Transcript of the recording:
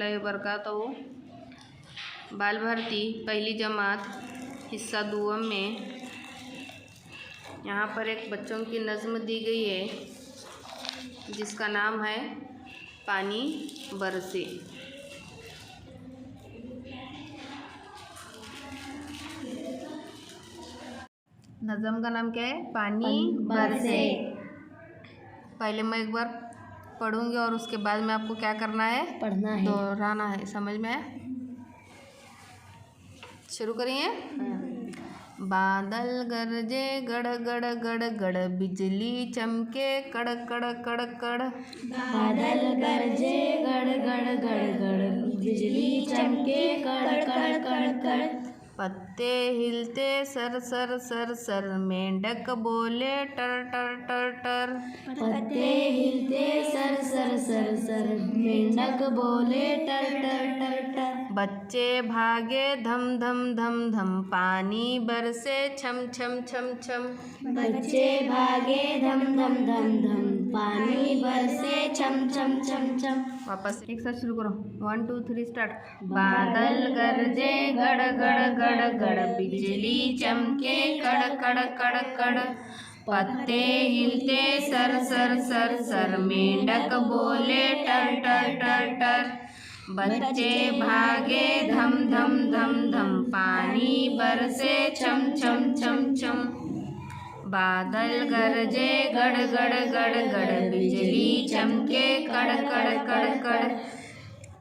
वबरकातुहू। बाल भारती पहली जमात हिस्सा दुअम में यहाँ पर एक बच्चों की नज़्म दी गई है जिसका नाम है पानी बरसे। नज़्म का नाम क्या है? पानी बरसे। पहले मैं एक बार पढ़ूंगी और उसके बाद में आपको क्या करना है? पढ़ना है, दोहराना है। समझ में आया? शुरू करिए। बादल गरजे गड़ गड़ गड़ गड़, बिजली चमके कड़ कड़ कड़ कड़। बादल गरजे गड़ गड़ गड़ गड़, बिजली चमके कड़ कड़ कड़ कड़। पत्ते हिलते सर सर सर सर, मेंढक बोले टर टर टर टर। पत्ते हिलते सर सर सर सर, मेंढक बोले टर टर टर टर। बच्चे भागे धम धम धम धम, पानी बरसे छम छम छम छम। बच्चे भागे धम धम धम धम, पानी बरसे छम छम छम छम। वापस एक साथ शुरू करो। 1 2 3 स्टार्ट। बादल गरजे गड़ गड़ गड़ गड़, बिजली चमके कड़ कड़ कड़ कड़। पत्ते हिलते सर सर सर सर, मेंढक बोले टर टर टर टर। बच्चे भागे धम धम धम धम, पानी बरसे छम छम छम छम। बादल गरजे गड़ गड़ गड़ गड़, बिजली चमके कड़ कड़ कड़ कड़।